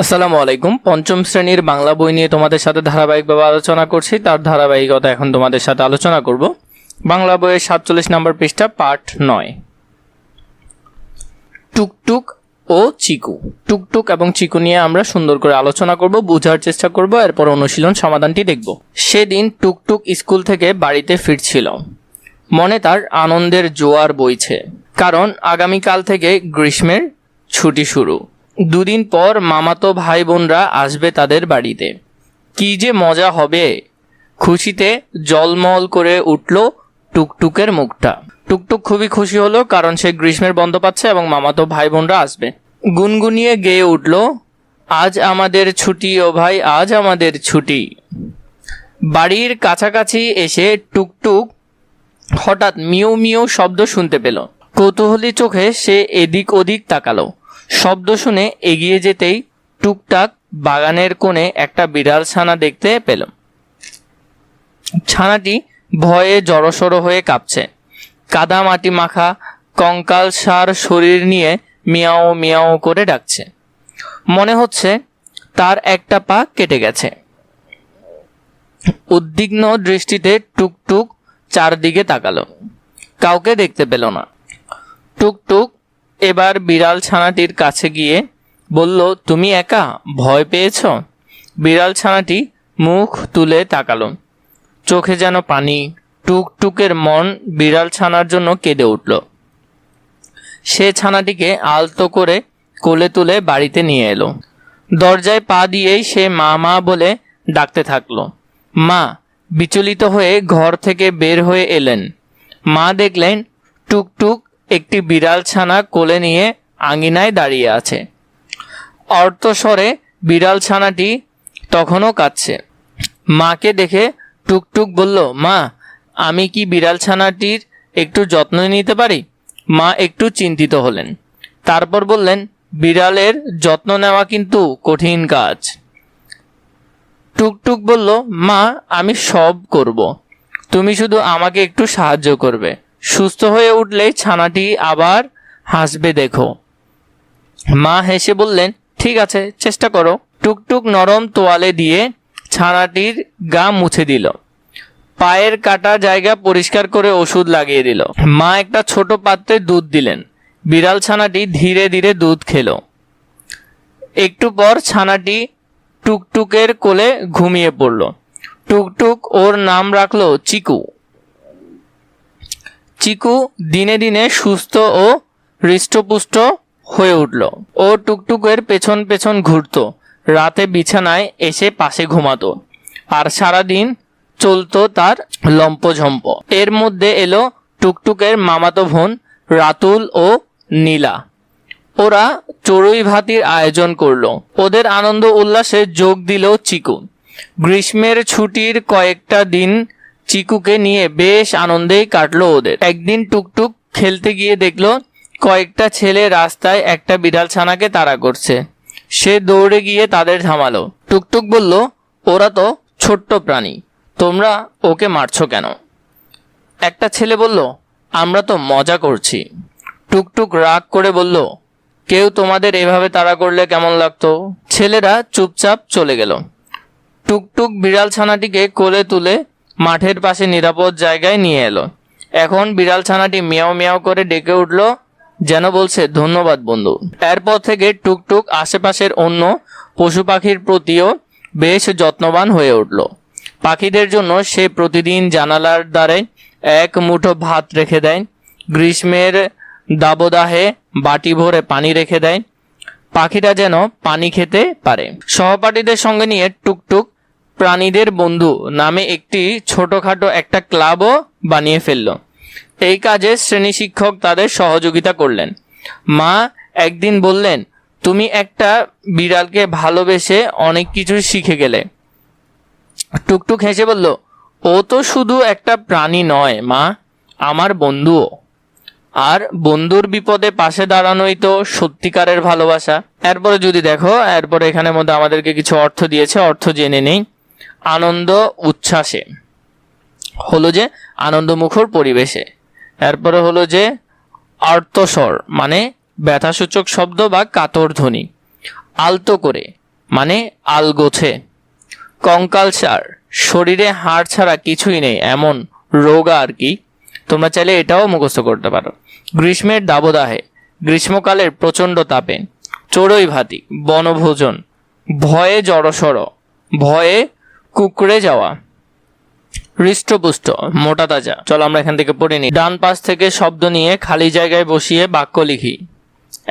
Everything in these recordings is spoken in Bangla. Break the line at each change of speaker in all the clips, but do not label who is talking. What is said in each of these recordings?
আসসালামু আলাইকুম। পঞ্চম শ্রেণীর বাংলা বই নিয়ে তোমাদের সাথে ধারাবাহিকভাবে আলোচনা করছি। তার ধারাবাহিকতা এখন তোমাদের সাথে আলোচনা করব। বাংলা বইয়ের 47 নম্বর পৃষ্ঠা, পাঠ 9। টুকটুক ও চিকু। টুকটুক এবং চিকু নিয়ে আমরা সুন্দর করে আলোচনা করব, বোঝার চেষ্টা করব, এরপর অনুশীলন সমাধানটি দেখব। সেদিন টুকটুক স্কুল থেকে বাড়িতে ফিরছিল। মনে তার আনন্দের জোয়ার বইছে, কারণ আগামীকাল থেকে গ্রীষ্মের ছুটি শুরু। দুদিন পর মামাতো ভাই বোনরা আসবে তাদের বাড়িতে। কি যে মজা হবে! খুশিতে জলমল করে উঠল টুকটুকের মুখটা। টুকটুক খুবই খুশি হলো, কারণ সে গ্রীষ্মের বন্ধ পাচ্ছে এবং মামাতো ভাই বোনরা আসবে। গুনগুনিয়ে গেয়ে উঠল, আজ আমাদের ছুটি ও ভাই, আজ আমাদের ছুটি। বাড়ির কাছাকাছি এসে টুকটুক হঠাৎ মিউ মিউ শব্দ শুনতে পেল। কৌতূহলী চোখে সে এদিক ওদিক তাকালো। শব্দ শুনে এগিয়ে যেতেই টুকটাক বাগানের কোণে একটা বিড়াল ছানা দেখতে পেল। ছানাটি ভয়ে জড়সড় হয়ে কাঁপছে। কাদা মাটি মাখা কঙ্কাল সার শরীর নিয়ে মিয়াও মিয়াও করে ডাকছে। মনে হচ্ছে তার একটা পা কেটে গেছে। উদ্বিগ্ন দৃষ্টিতে টুকটুক চারদিকে তাকালো, কাউকে দেখতে পেল না। টুকটুক এবার বিড়াল ছানাটির কাছে গিয়ে বলল, তুমি একা? ভয় পেয়েছ? বিড়াল ছানাটি মুখ তুলে তাকালো, চোখে যেন পানি। টুকটুকের মন বিড়াল ছানার জন্য কেঁদে উঠল। সে ছানাটিকে আলতো করে কোলে তুলে বাড়িতে নিয়ে এলো। দরজায় পা দিয়েই সে মা মা বলে ডাকতে থাকলো। মা বিচলিত হয়ে ঘর থেকে বের হয়ে এলেন। মা দেখলেন টুকটুক একটি বিড়াল ছানা কোলে নিয়ে আঙিনায় দাঁড়িয়ে আছে। অর্থস্বরে বিড়াল ছানাটি তখনও কাঁদছে। মাকে দেখে টুকটুক বলল, মা আমি কি বিড়াল ছানাটির একটু যত্ন নিতে পারি? মা একটু চিন্তিত হলেন, তারপর বললেন, বিড়ালের যত্ন নেওয়া কিন্তু কঠিন কাজ। টুকটুক বলল, মা আমি সব করব, তুমি শুধু আমাকে একটু সাহায্য করবে। সুস্থ হয়ে উঠলে ছানাটি আবার হাসবে দেখো। মা হেসে বললেন, ঠিক আছে, চেষ্টা করো। টুকটুক নরম তোয়ালে দিয়ে ছানাটির গা মুছে দিল, পায়ের কাটা জায়গা পরিষ্কার করে ওষুধ লাগিয়ে দিল। মা একটা ছোট পাত্রে দুধ দিলেন। বিড়াল ছানাটি ধীরে ধীরে দুধ খেলো। একটু পর ছানাটি টুকটুকের কোলে ঘুমিয়ে পড়ল। টুকটুক ওর নাম রাখলো চিকু। চিকু দিনে দিনে সুস্থ ও হৃষ্টপুষ্ট হয়ে উঠল। ও টুকটুকের পেছন পেছন ঘুরতো, রাতে বিছানায় এসে পাশে ঘুমাতো, আর সারাদিন চলতো তার লম্পঝম্প। এর মধ্যে এলো টুকটুকের মামাতো বোন রাতুল ও নীলা। ওরা চড়ুই ভাতির আয়োজন করলো। ওদের আনন্দ উল্লাসে যোগ দিল চিকু। গ্রীষ্মের ছুটির কয়েকটা দিন চিকুকে নিয়ে বেশ আনন্দেই কাটলো ওদের। একদিন টুকটুক খেলতে গিয়ে দেখলো কয়েকটা ছেলে রাস্তায় একটা বিড়াল ছানাকে তাড়া করছে। সে দৌড়ে গিয়ে তাদের থামালো। টুকটুক বলল, ওরা তো ছোট্ট প্রাণী, তোমরা ওকে মারছো কেন? একটা ছেলে বলল, আমরা তো মজা করছি। টুকটুক রাগ করে বলল, কেউ তোমাদের এভাবে তাড়া করলে কেমন লাগতো? ছেলেরা চুপচাপ চলে গেল। টুকটুক বিড়াল ছানাটিকে কোলে তুলে মাঠের পাশে নিরাপদ জায়গায় নিয়ে এলো। এখন বিড়াল ছানাটি মিয়াও মিয়াও করে ডেকে উঠল, যেন বলছে, ধন্যবাদ বন্ধু। এরপর থেকে টুকটুক আশেপাশের অন্য পশু পাখির প্রতিও বেশ যত্নবান হয়ে উঠল। পাখিদের জন্য সে প্রতিদিন জানালার ধারে এক মুঠো ভাত রেখে দেয়। গ্রীষ্মের দাবদাহে বাটি ভরে পানি রেখে দেয়, পাখিরা যেন পানি খেতে পারে। সহপাঠীদের সঙ্গে নিয়ে টুকটুক প্রাণীদের বন্ধু নামে একটি ছোটখাটো একটা ক্লাবও বানিয়ে ফেলল। এই কাজে শ্রেণী শিক্ষক তাদের সহযোগিতা করলেন। মা একদিন বললেন, তুমি একটা বিড়ালকে ভালোবেসে অনেক কিছু শিখে গেলে। টুকটুক হেসে বলল, ও তো শুধু একটা প্রাণী নয় মা, আমার বন্ধুও। আর বন্ধুর বিপদে পাশে দাঁড়ানোই তো সত্যিকারের ভালোবাসা। এরপরে যদি দেখো, এরপরে এখানের মধ্যে আমাদেরকে কিছু অর্থ দিয়েছে, অর্থ জেনে নেই। আনন্দ উচ্ছ্বাসে হলো যে আনন্দমুখর পরিবেশে। এরপরে হলো যে আর্তস্বর মানে ব্যথাসূচক শব্দ বা কাতর ধ্বনি। আলতো করে মানে আলগোছে। কঙ্কালসার, শরীরে হাড় ছাড়া কিছুই নেই এমন রোগা আর কি। তোমরা চাইলে এটাও মুখস্থ করতে পারো। গ্রীষ্মের দাবদাহে, গ্রীষ্মকালের প্রচণ্ড তাপে। চড়ুই ভাতি, বনভোজন। ভয়ে জড়সড়, ভয়ে কুঁকড়ে যাওয়া। হৃষ্টপুষ্ট, মোটা তাজা। চলো আমরা এখান থেকে পড়ে নিই। ডান পাশ থেকে শব্দ নিয়ে খালি জায়গায় বসিয়ে বাক্য লিখি।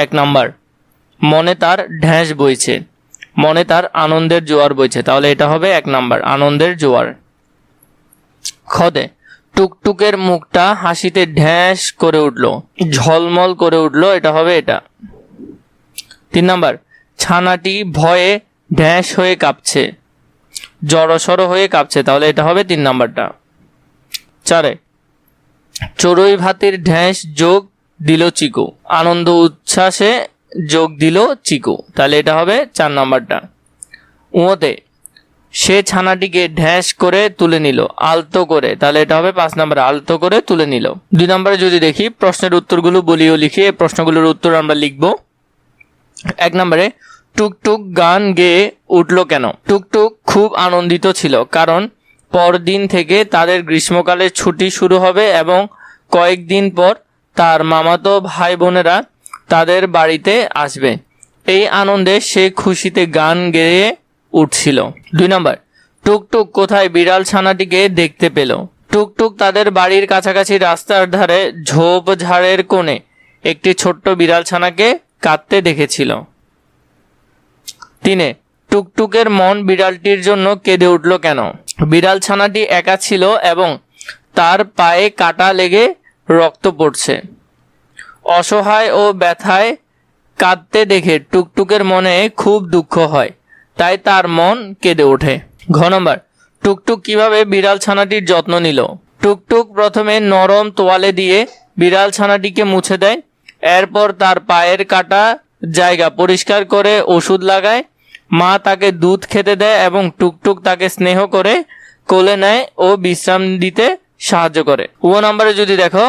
1 নাম্বার, মনে তার ঢ্যাঁস বইছে, মনে তার আনন্দের জোয়ার বইছে, তাহলে এটা হবে 1 নাম্বার, আনন্দের জোয়ার। খদে, টুকটুকের মুখটা হাসিতে ঢ্যাঁস করে উঠল, ঝলমল করে উঠল, এটা হবে এটা। 3 নাম্বার, ছানাটি ভয়ে ঢ্যাঁস হয়ে কাঁপছে, জড়সড় হয়ে কাঁপছে, তাহলে এটা হবে 3 নাম্বারটা। 4, চড়ুই ভাতির ঢ্যাঁস যোগ দিল চিকু, আনন্দ উচ্ছ্বাসে যোগ দিল চিকু, তাহলে এটা হবে 4 নাম্বারটা। উঁতে, সে ছানাটিকে ঢ্যাঁস করে তুলে নিল, আলতো করে, তাহলে এটা হবে 5 নাম্বার, আলতো করে তুলে নিল। 2 নম্বরে যদি দেখি প্রশ্নের উত্তরগুলো বলিও লিখে এই প্রশ্নগুলোর উত্তর আমরা লিখব। 1 নম্বরে, টুকটুক গান গেয়ে উঠল কেন? টুকটুক খুব আনন্দিত ছিল, কারণ পরদিন থেকে তাদের গ্রীষ্মকালের ছুটি শুরু হবে এবং কয়েকদিন পর তার মামাতো ভাই বোনেরা তাদের বাড়িতে আসবে। এই আনন্দে সে খুশিতে গান গেয়ে উঠছিল। 2 নম্বর, টুকটুক কোথায় বিড়াল ছানাটিকে দেখতে পেল? টুকটুক তাদের বাড়ির কাছাকাছি রাস্তার ধারে ঝোপঝাড়ের কোণে একটি ছোট্ট বিড়াল ছানাকে কাঁদতে দেখেছিল। 3, টুকটুকের মন বিড়ালটির জন্য কেঁদে উঠল কেন? বিড়াল ছানাটি একা ছিল এবং তার পায়ে কাটা লেগে রক্ত পড়ছে। অসহায় ও ব্যথায় কাঁদতে দেখে টুকটুকের মনে খুব দুঃখ হয়, তাই তার মন কেঁদে ওঠে। ঘ নম্বর, টুকটুক কিভাবে বিড়াল ছানাটির যত্ন নিল? টুকটুক প্রথমে নরম তোয়ালে দিয়ে বিড়াল ছানাটিকে মুছে দেয়, এরপর তার পায়ের কাটা জায়গা পরিষ্কার করে ওষুধ লাগায়। মা তাকে দুধ খেতে দেয় এবং টুকটুক তাকে স্নেহ করে কোলে নেয় ও বিশ্রাম দিতে সাহায্য করে। ও নম্বরে যদি দেখো,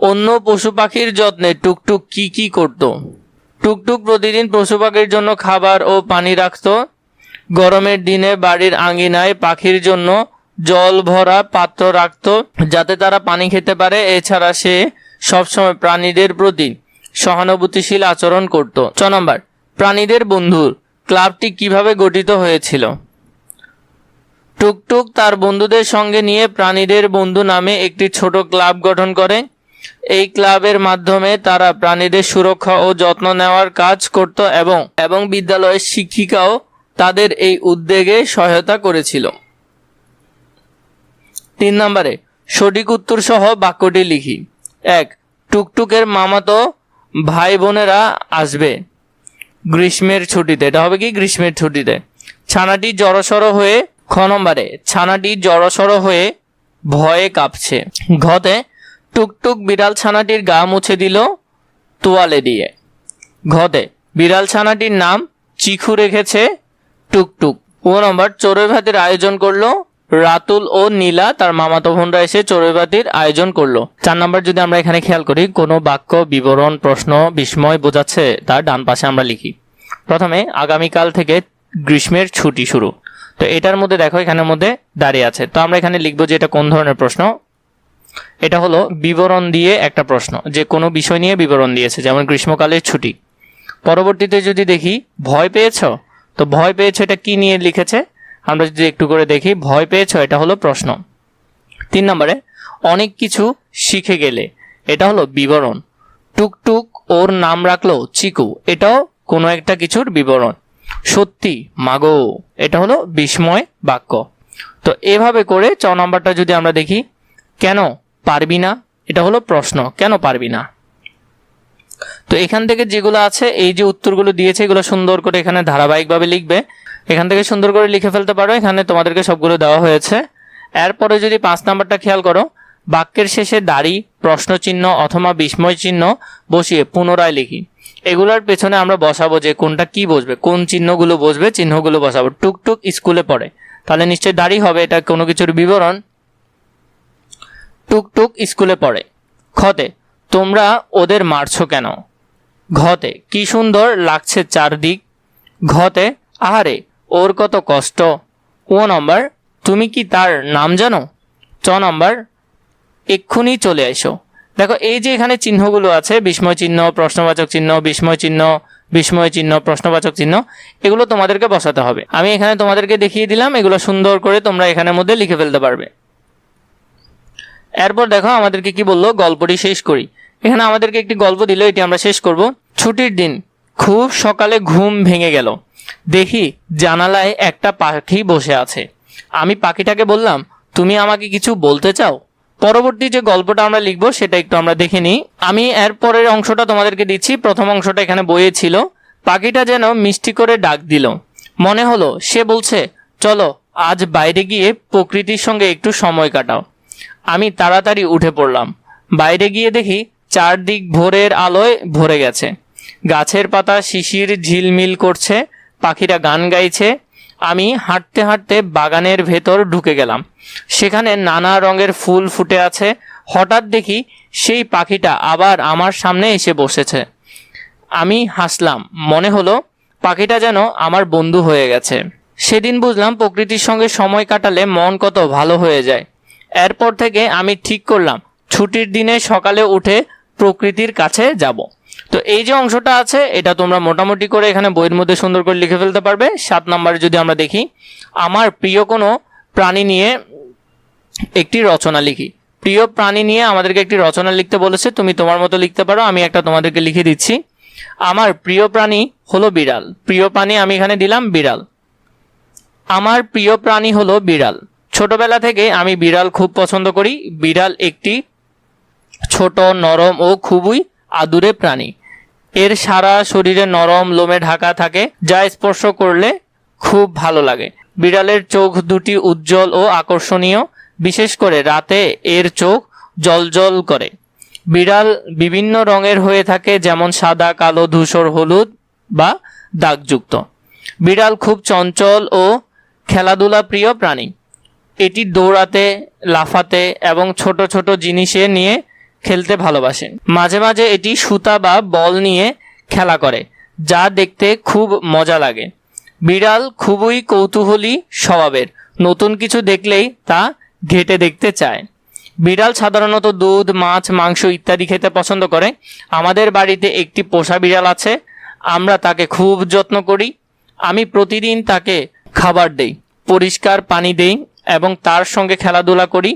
অন্য পশু পাখির যত্নে টুকটুক কি কি করত? টুকটুক প্রতিদিন পশু পাখির জন্য খাবার ও পানি রাখত। গরমের দিনে বাড়ির আঙিনায় পাখির জন্য জল ভরা পাত্র রাখত যাতে তারা পানি খেতে পারে। এছাড়া সে সবসময় প্রাণীদের প্রতি সহানুভূতিশীল আচরণ করত। 6 নম্বর, প্রাণীদের বন্ধুর ক্লাবটি কিভাবে গঠিত হয়েছিল? টুকটুক তার বন্ধুদের সঙ্গে নিয়ে প্রাণীদের বন্ধু নামে একটি ছোট ক্লাব গঠন করে। এই ক্লাবের মাধ্যমে তারা প্রাণীদের সুরক্ষা ও যত্ন নেওয়ার কাজ করত এবং বিদ্যালয়ের শিক্ষিকাও তাদের এই উদ্যোগে সহায়তা করেছিল। 3 নম্বরে, সঠিক উত্তর সহ বাক্যটি লিখি। 1, টুকটুকের মামাতো ভাই বোনেরা আসবে গ্রীষ্মের ছুটিতে, এটা হবে কি গ্রীষ্মের ছুটিতে। ছানাটি জড়সড় হয়ে, খ নম্বরে, ছানাটি জড়সড় হয়ে ভয়ে কাঁপছে। ঘতে, টুকটুক বিড়াল ছানাটির গা মুছে দিল তোয়ালে দিয়ে। ঘতে, বিড়াল ছানাটির নাম চিকু রেখেছে টুকটুক। ও নম্বর, চড়ুই ভাতির আয়োজন করলো রাতুল ও নীলা, তার মামাতো বোনরা এসে চড়ুই ভাতির আয়োজন করলো। 4 নম্বর যদি আমরা এখানে খেয়াল করি, কোনো বাক্য, বিবরণ, প্রশ্ন, বিস্ময় বোঝাচ্ছে তার ডান পাশে আমরা লিখি। প্রথমে, আগামীকাল থেকে গ্রীষ্মের ছুটি শুরু, তো এটার মধ্যে দেখো এখানের মধ্যে দাঁড়িয়ে আছে, তো আমরা এখানে লিখবো যে এটা কোন ধরনের প্রশ্ন। এটা হলো বিবরণ দিয়ে একটা প্রশ্ন, যে কোনো বিষয় নিয়ে বিবরণ দিয়েছে, যেমন গ্রীষ্মকালের ছুটি। পরবর্তীতে যদি দেখি ভয় পেয়েছো, তো ভয় পেয়েছো এটা কি নিয়ে লিখেছে আমরা যদি একটু করে দেখি, ভয় পেয়েছো এটা হলো প্রশ্ন। 3 নম্বরে, অনেক কিছু শিখে গেলে, এটা হলো বিবরণ। টুকটুক ওর নাম রাখলো চিকু, এটাও কোনো একটা কিছুর বিবরণ। সত্যি মাগো, এটা হলো বিস্ময় বাক্য। তো এভাবে করে 4 নম্বরটা যদি আমরা দেখি, কেন পারবি না, এটা হলো প্রশ্ন, কেন পারবি না। তো এখান থেকে যেগুলো আছে, এই যে উত্তরগুলো দিয়েছে এগুলো সুন্দর করে এখানে ধারাবাহিকভাবে লিখবে, এখান থেকে সুন্দর করে লিখে ফেলতে পারো, এখানে তোমাদেরকে সবগুলো দেওয়া হয়েছে। এরপরে যদি 5 নাম্বারটা খেয়াল করো, বাক্যের শেষে দাড়ি, প্রশ্ন চিহ্ন অথবা বিস্ময় চিহ্ন বসিয়ে পুনরায় লিখি। এগুলোর পেছনে আমরা বসাবো যে কোনটা কি বসবে, কোন চিহ্নগুলো বসবে, চিহ্নগুলো বসাবো। টুকটুক স্কুলে পড়ে, তাহলে নিশ্চয়ই দাড়ি হবে, এটা কোনো কিছুর বিবরণ। টুকটুক স্কুলে পড়ে। খতে, তোমরা ওদের মারছো কেন? ঘতে, কি সুন্দর লাগছে চারদিক। ঘতে, আহারে ওর কত কষ্ট। ও নম্বর, তুমি কি তার নাম জানো? চ নম্বর, এক্ষুনি চলে এসো। দেখো এই যে এখানে চিহ্নগুলো আছে, বিস্ময় চিহ্ন, প্রশ্নবাচক চিহ্ন, বিস্ময় চিহ্ন, বিস্ময় চিহ্ন, প্রশ্নবাচক চিহ্ন, এগুলো তোমাদেরকে বসাতে হবে। আমি এখানে তোমাদেরকে দেখিয়ে দিলাম, এগুলো সুন্দর করে তোমরা এখানের মধ্যে লিখে ফেলতে পারবে। এরপর দেখো আমাদেরকে কি বললো, গল্পটি শেষ করি। এখানে আমাদেরকে একটি গল্প দিল, এটি আমরা শেষ করব। ছুটির দিন, খুব সকালে ঘুম ভেঙে গেল, দেখি জানালায় একটা পাখি বসে আছে। আমি পাখিটাকে বললাম, তুমি আমাকে কিছু বলতে চাও? পরবর্তী যে গল্পটা আমরা লিখবো সেটা একটু আমরা দেখে নিই। আমি এর পরের অংশটা তোমাদেরকে দিচ্ছি। প্রথম অংশটা এখানে বইয়ে ছিল। পাখিটা যেন মিষ্টি করে ডাক দিল, মনে হলো সে বলছে, চলো আজ বাইরে গিয়ে প্রকৃতির সঙ্গে একটু সময় কাটাও। আমি তাড়াতাড়ি উঠে পড়লাম। বাইরে গিয়ে দেখি চারদিক ভোরের আলোয় ভরে গেছে। গাছের পাতা শিশির ঝিলমিল করছে, পাখিরা গান গাইছে। আমি হাঁটতে হাঁটতে বাগানের ভেতর ঢুকে গেলাম। সেখানে নানা রঙের ফুল ফুটে আছে। হঠাৎ দেখি সেই পাখিটা আবার আমার সামনে এসে বসেছে। আমি হাসলাম, মনে হলো পাখিটা যেন আমার বন্ধু হয়ে গেছে। সেদিন বুঝলাম প্রকৃতির সঙ্গে সময় কাটালে মন কত ভালো হয়ে যায়। এরপর থেকে আমি ঠিক করলাম ছুটির দিনে সকালে উঠে প্রকৃতির কাছে যাব। তো এই যে অংশটা আছে এটা তোমরা মোটামুটি করে এখানে বইয়ের মধ্যে সুন্দর করে লিখে ফেলতে পারবে। 7 নম্বরে যদি আমরা দেখি, আমার প্রিয় কোনো প্রাণী নিয়ে একটি রচনা লিখি। প্রিয় প্রাণী নিয়ে আমাদেরকে একটি রচনা লিখতে বলেছে, তুমি তোমার মতো লিখতে পারো। আমি একটা তোমাদেরকে লিখে দিচ্ছি। আমার প্রিয় প্রাণী হলো বিড়াল। প্রিয় প্রাণী আমি এখানে দিলাম বিড়াল। আমার প্রিয় প্রাণী হলো বিড়াল। ছোটবেলা থেকে আমি বিড়াল খুব পছন্দ করি। বিড়াল একটি ছোট, নরম ও খুবই আদুরে প্রাণী। এর সারা শরীরে নরম লোমে ঢাকা থাকে, যা স্পর্শ করলে খুব ভালো লাগে। বিড়ালের চোখ দুটি উজ্জ্বল ও আকর্ষণীয়, বিশেষ করে রাতে এর চোখ জ্বলজ্বল করে। বিড়াল বিভিন্ন রঙের হয়ে থাকে, যেমন সাদা, কালো, ধূসর, হলুদ বা দাগযুক্ত। বিড়াল খুব চঞ্চল ও খেলাধুলা প্রিয় প্রাণী। এটি দৌড়াতে, লাফাতে এবং ছোট ছোট জিনিসে নিয়ে খেলতে ভালোবাসে। মাঝে মাঝে এটি সুতা বা বল নিয়ে খেলা করে, যা দেখতে খুব মজা লাগে। বিড়াল খুবই কৌতূহলী স্বভাবের, নতুন কিছু দেখলেই তা ঘেঁটে দেখতে চায়। বিড়াল সাধারণত দুধ, মাছ, মাংস ইত্যাদি খেতে পছন্দ করে। আমাদের বাড়িতে একটি পোষা বিড়াল আছে, আমরা তাকে খুব যত্ন করি। আমি প্রতিদিন তাকে খাবার দেই, পরিষ্কার পানি দেই এবং তার সঙ্গে খেলাধুলা করি।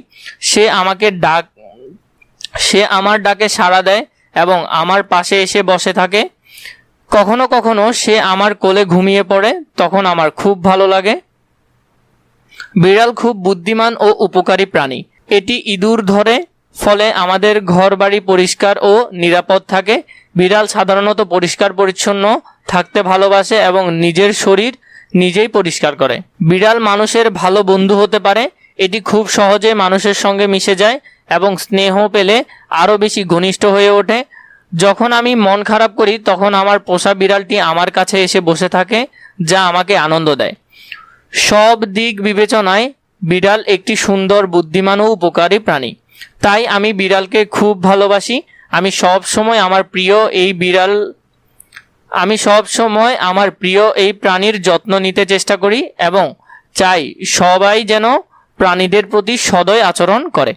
সে আমার ডাকে সাড়া দেয় এবং আমার পাশে এসে বসে থাকে। কখনো কখনো সে আমার কোলে ঘুমিয়ে পড়ে, তখন আমার খুব ভালো লাগে। বিড়াল খুব বুদ্ধিমান ও উপকারী প্রাণী। এটি ইঁদুর ধরে, ফলে আমাদের ঘর বাড়ি পরিষ্কার ও নিরাপদ থাকে। বিড়াল সাধারণত পরিষ্কার পরিচ্ছন্ন থাকতে ভালোবাসে এবং নিজের শরীর নিজেই পরিষ্কার করে। বিড়াল মানুষের ভালো বন্ধু হতে পারে। এটি খুব সহজে মানুষের সঙ্গে মিশে যায় এবং স্নেহ পেলে আরও বেশি ঘনিষ্ঠ হয়ে ওঠে। যখন আমি মন খারাপ করি তখন আমার পোষা বিড়ালটি আমার কাছে এসে বসে থাকে, যা আমাকে আনন্দ দেয়। সব দিক বিবেচনায় বিড়াল একটি সুন্দর, বুদ্ধিমান ও উপকারী প্রাণী। তাই আমি বিড়ালকে খুব ভালোবাসি। আমি সব সময় আমার প্রিয় এই প্রাণীর যত্ন নিতে চেষ্টা করি এবং চাই সবাই যেন প্রাণীদের প্রতি সদয় আচরণ করে।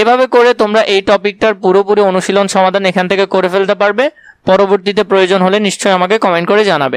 এভাবে করে তোমরা এই টপিকটার পুরোপুরি অনুশীলন সমাধান এখান থেকে করে ফেলতে পারবে। পরবর্তীতে প্রয়োজন হলে নিশ্চয়ই আমাকে কমেন্ট করে জানাবে।